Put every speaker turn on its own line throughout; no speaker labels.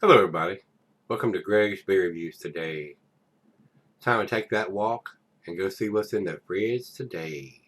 Hello everybody, welcome to Gregsbeerreviews today. Time to take that walk and go see what's in the fridge today.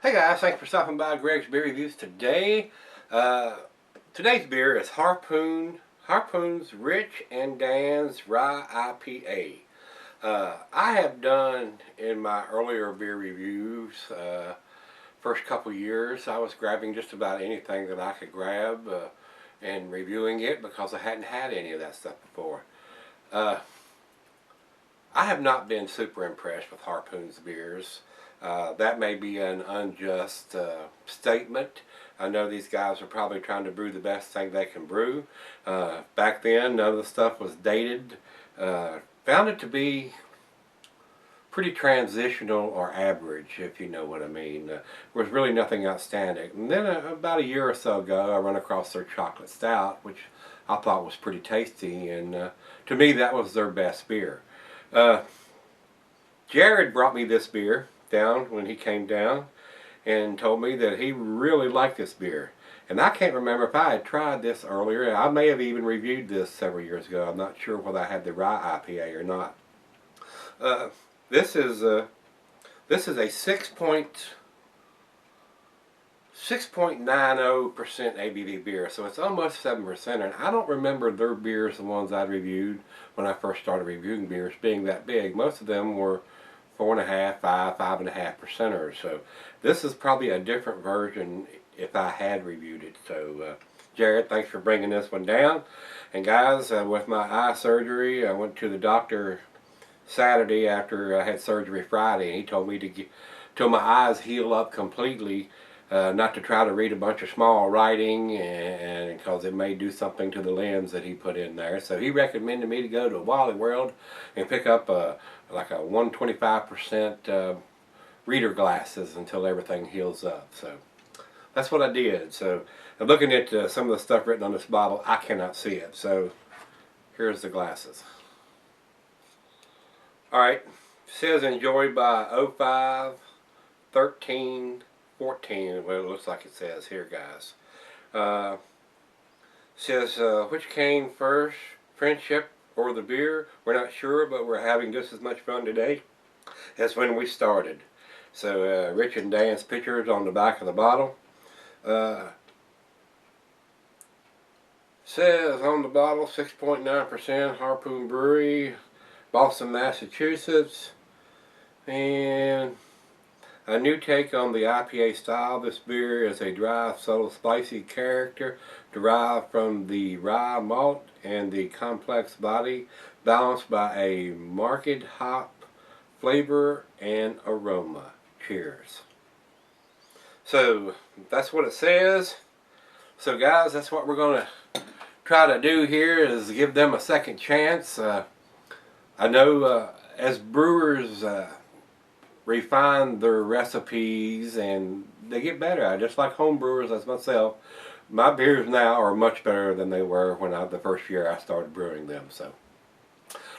Hey guys, thanks for stopping by Gregsbeerreviews today. Today's beer is Harpoon's Rich and Dan's Rye IPA. I have done in my earlier beer reviews, first couple years, I was grabbing just about anything that I could grab and reviewing it because I hadn't had any of that stuff before. Uh, I have not been super impressed with Harpoon's beers. That may be an unjust statement. I know these guys are probably trying to brew the best thing they can brew. Back then, none of the stuff was dated. Found it to be pretty transitional or average, if you know what I mean. There was really nothing outstanding. And then about a year or so ago, I run across their chocolate stout, which I thought was pretty tasty, and to me that was their best beer. Uh, Jared brought me this beer down when he came down and told me that he really liked this beer. And I can't remember if I had tried this earlier. I may have even reviewed this several years ago. I'm not sure whether I had the Rye IPA or not. Uh, this is a 6.90% ABV beer, so it's almost 7%. And I don't remember their beers, the ones I reviewed when I first started reviewing beers, being that big. Most of them were 4.5, 5.5%ers. So this is probably a different version if I had reviewed it. So Jared, thanks for bringing this one down. And guys, with my eye surgery, I went to the doctor Saturday after I had surgery Friday, and he told me to get till my eyes heal up completely, not to try to read a bunch of small writing, and because it may do something to the lens that he put in there. So he recommended me to go to Wally World and pick up like a 125% reader glasses until everything heals up. So that's what I did. So I'm looking at some of the stuff written on this bottle. I cannot see it. So here's the glasses. Alright, says enjoyed by 05, 13, 14. Well, it looks like it says here, guys. Says, which came first, friendship or the beer? We're not sure, but we're having just as much fun today as when we started. So, Rich and Dan's pictures on the back of the bottle. Says on the bottle, 6.9% Harpoon Brewing, Boston, Massachusetts, and a new take on the IPA style. This beer is a dry, subtle, spicy character derived from the rye malt and the complex body, balanced by a marked hop flavor and aroma. Cheers. So that's what it says. So guys, that's what we're going to try to do here, is give them a second chance. I know as brewers refine their recipes and they get better. Just like home brewers as myself, my beers now are much better than they were when the first year I started brewing them. So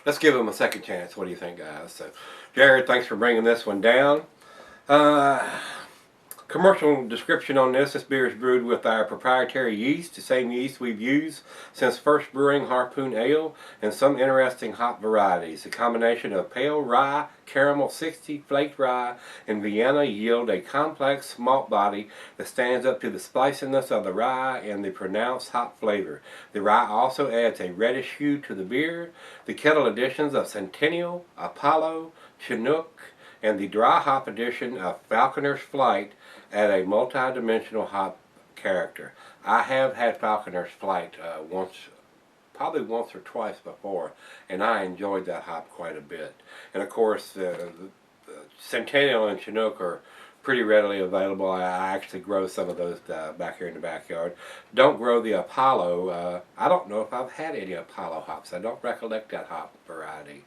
let's give them a second chance. What do you think, guys? So Jared, thanks for bringing this one down. Commercial description on this. This beer is brewed with our proprietary yeast, the same yeast we've used since first brewing Harpoon Ale, and some interesting hop varieties. A combination of pale rye, caramel 60, flaked rye, and Vienna yield a complex malt body that stands up to the spiciness of the rye and the pronounced hop flavor. The rye also adds a reddish hue to the beer. The kettle additions of Centennial, Apollo, Chinook, and the dry hop addition of Falconer's Flight add a multi-dimensional hop character. I have had Falconer's Flight probably once or twice before, and I enjoyed that hop quite a bit. And of course, Centennial and Chinook are pretty readily available. I actually grow some of those back here in the backyard. Don't grow the Apollo. I don't know if I've had any Apollo hops. I don't recollect that hop variety.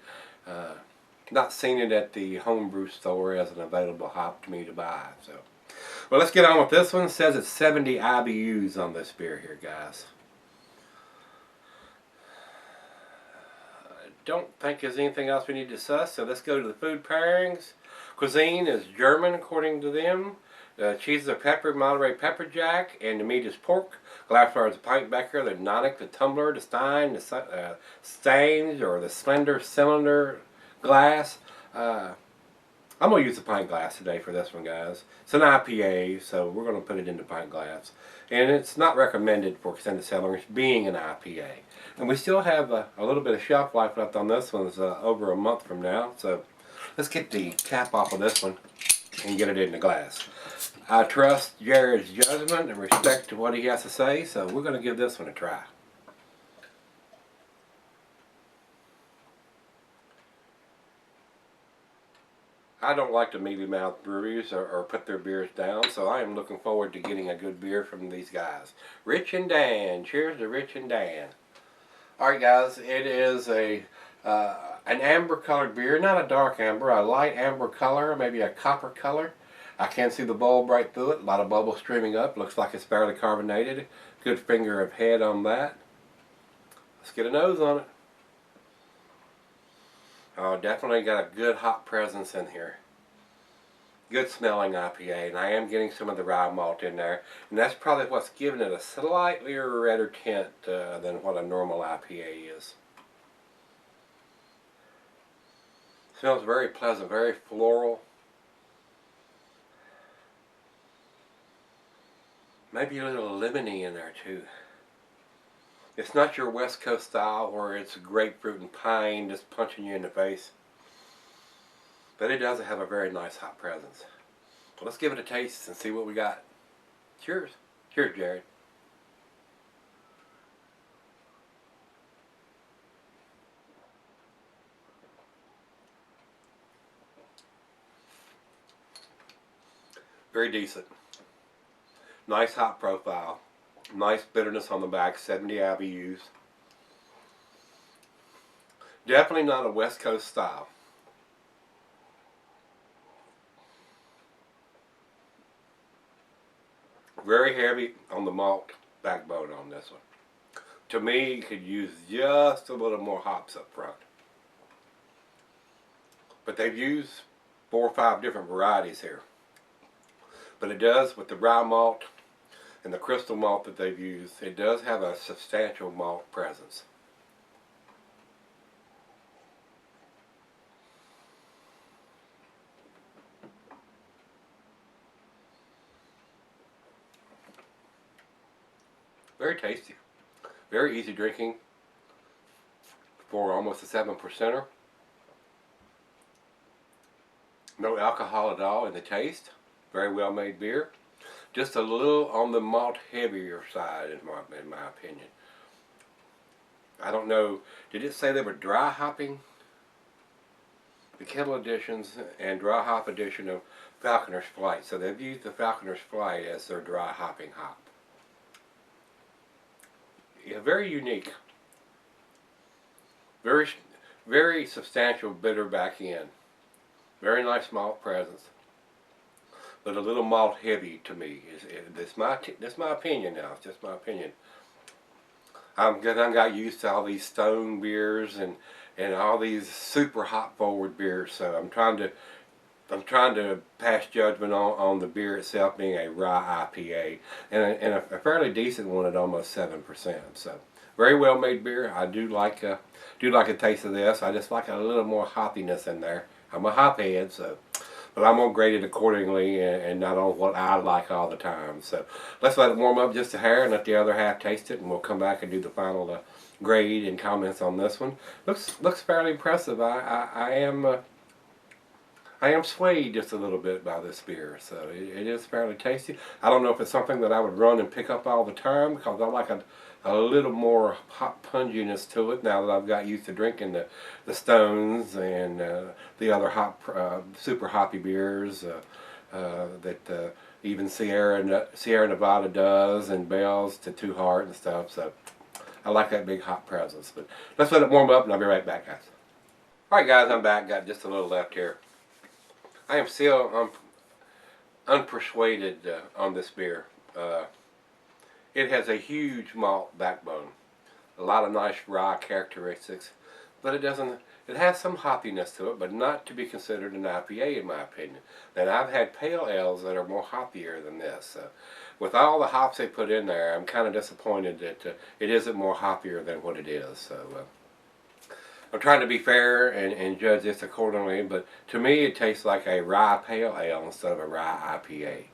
Not seen it at the homebrew store as an available hop to me to buy. So, well, let's get on with this one. It says it's 70 IBUs on this beer here, guys. Don't think there's anything else we need to discuss, so let's go to the food pairings. Cuisine is German according to them. Cheeses are pepper, Monterey pepper jack, and the meat is pork. Glassware is a pint becker, the nonic, the tumbler, the stein, the stains, or the slender cylinder glass. I'm going to use a pint glass today for this one, guys. It's an IPA, so we're going to put it in the pint glass. And it's not recommended for extended cellars, being an IPA. And we still have a little bit of shelf life left on this one. It's over a month from now. So let's get the cap off of this one and get it in the glass. I trust Jared's judgment and respect to what he has to say, so we're going to give this one a try. I don't like to mealy mouth breweries or put their beers down, so I am looking forward to getting a good beer from these guys. Rich and Dan. Cheers to Rich and Dan. Alright guys, it is an amber colored beer, not a dark amber, a light amber color, maybe a copper color. I can see the bulb right through it, a lot of bubbles streaming up, looks like it's fairly carbonated. Good finger of head on that. Let's get a nose on it. Oh, definitely got a good hop presence in here. Good smelling IPA, and I am getting some of the rye malt in there, and that's probably what's giving it a slightly redder tint than what a normal IPA is. Smells very pleasant, very floral. Maybe a little lemony in there too. It's not your West Coast style where it's grapefruit and pine just punching you in the face. But it does have a very nice hop presence. So let's give it a taste and see what we got. Cheers. Cheers, Jared. Very decent. Nice hop profile. Nice bitterness on the back, 70 IBUs. Definitely not a West Coast style. Very heavy on the malt backbone on this one. To me, you could use just a little more hops up front. But they've used 4 or 5 different varieties here. But it does, with the rye malt and the crystal malt that they've used, it does have a substantial malt presence. Very tasty. Very easy drinking for almost a 7%er. No alcohol at all in the taste. Very well made beer. Just a little on the malt heavier side in my opinion. I don't know, did it say they were dry hopping? The kettle editions and dry hop edition of Falconer's Flight. So they've used the Falconer's Flight as their dry hopping hop. Yeah, very unique. Very substantial bitter back end. Very nice malt presence. But a little malt heavy to me. That's my opinion now. It's just my opinion. I got used to all these stone beers and all these super hop forward beers. So I'm trying to pass judgment on the beer itself being a rye IPA and a fairly decent one at almost 7%. So very well made beer. I do like a taste of this. I just like a little more hoppiness in there. I'm a hop head, so. But I'm going to grade it accordingly and not on what I like all the time. So let's let it warm up just a hair and let the other half taste it, and we'll come back and do the final grade and comments on this one. Looks fairly impressive. I am swayed just a little bit by this beer, so it is fairly tasty. I don't know if it's something that I would run and pick up all the time because I like a little more hop punginess to it now that I've got used to drinking the Stones and the other super hoppy beers that even Sierra Nevada does, and Bell's to Two Heart and stuff. So I like that big hop presence. But let's let it warm up and I'll be right back, guys. Alright guys, I'm back. Got just a little left here. I am still unpersuaded on this beer. It has a huge malt backbone, a lot of nice rye characteristics, but it has some hoppiness to it, but not to be considered an IPA in my opinion. And I've had pale ales that are more hoppier than this. With all the hops they put in there, I'm kind of disappointed that it isn't more hoppier than what it is. So I'm trying to be fair and judge this accordingly, but to me it tastes like a rye pale ale instead of a rye IPA.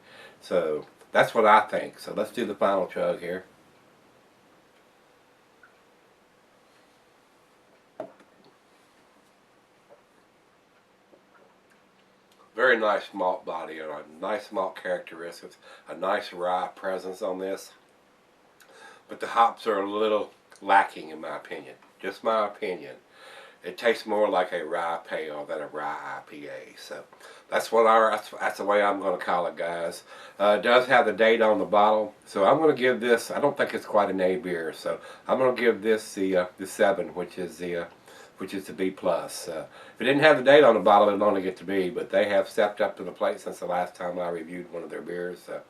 So that's what I think. So let's do the final chug here. Very nice malt body, and a nice malt characteristics, a nice rye presence on this. But the hops are a little lacking in my opinion. Just my opinion. It tastes more like a rye pale than a rye IPA. So that's the way I'm going to call it, guys. It does have the date on the bottle, so I'm going to give this. I don't think it's quite an A beer, so I'm going to give this the 7, which is the B plus. If it didn't have the date on the bottle, it'd only get to B. But they have stepped up to the plate since the last time I reviewed one of their beers a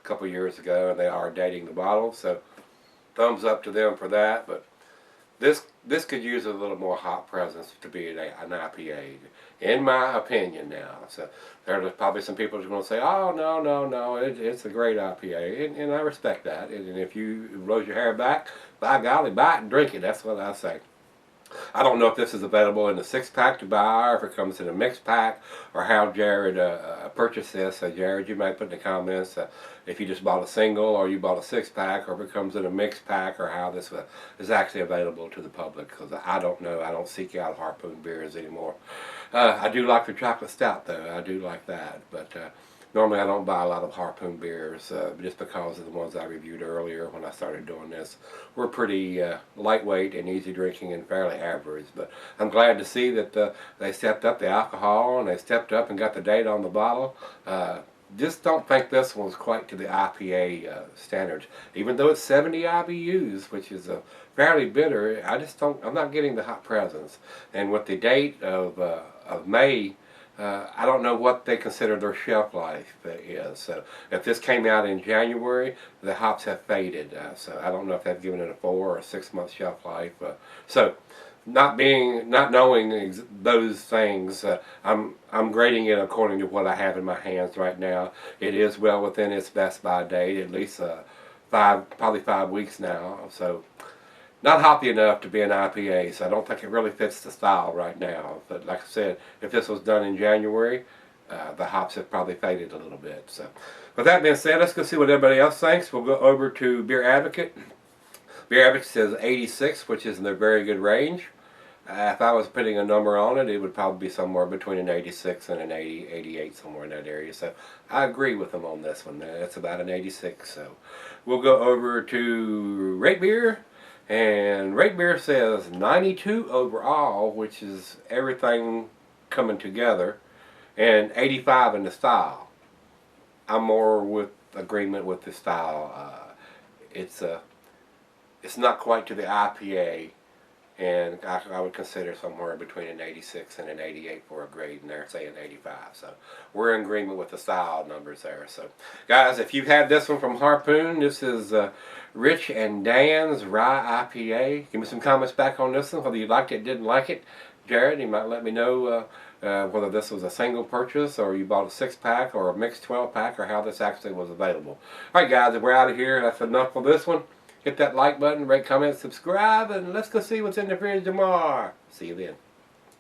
couple years ago, and they are dating the bottle. So thumbs up to them for that. But this could use a little more hop presence to be an IPA, in my opinion now. So there's probably some people who are going to say, oh, no, it's a great IPA. And I respect that. And if you blows your hair back, by golly, buy it and drink it. That's what I say. I don't know if this is available in a 6-pack to buy, or if it comes in a mixed pack, or how Jared purchased this. Jared, you might put in the comments if you just bought a single, or you bought a 6-pack, or if it comes in a mixed pack, or how this is actually available to the public, because I don't know. I don't seek out Harpoon beers anymore. I do like the chocolate stout, though. I do like that, but normally I don't buy a lot of Harpoon beers just because of the ones I reviewed earlier when I started doing this. We're pretty lightweight and easy drinking and fairly average, but I'm glad to see that they stepped up the alcohol and they stepped up and got the date on the bottle. Just don't think this one's quite to the IPA standards. Even though it's 70 IBUs, which is fairly bitter, I'm not getting the hot presence. And with the date of May, I don't know what they consider their shelf life is. So if this came out in January, the hops have faded. So I don't know if they've given it a 4 or 6 month shelf life. So not knowing those things, I'm grading it according to what I have in my hands right now. It is well within its best by date, at least probably 5 weeks now. So not hoppy enough to be an IPA, so I don't think it really fits the style right now. But like I said, if this was done in January, the hops have probably faded a little bit. So with that being said, let's go see what everybody else thinks. We'll go over to Beer Advocate. Beer Advocate says 86, which is in their very good range. If I was putting a number on it, it would probably be somewhere between an 86 and an 80, 88, somewhere in that area. So I agree with them on this one. It's about an 86. So we'll go over to Rate Beer. And Rate Beer says 92 overall, which is everything coming together, and 85 in the style. I'm more with agreement with the style. It's not quite to the IPA, and I would consider somewhere between an 86 and an 88 for a grade, and they're saying 85. So we're in agreement with the style numbers there. So guys, if you've had this one from Harpoon, this is Rich and Dan's Rye IPA. Give me some comments back on this one, whether you liked it, didn't like it. Jared, you might let me know whether this was a single purchase, or you bought a 6-pack or a mixed 12-pack, or how this actually was available. Alright guys, we're out of here. That's enough for this one. Hit that like button, rate, comment, subscribe, and let's go see what's in the fridge tomorrow. See you then.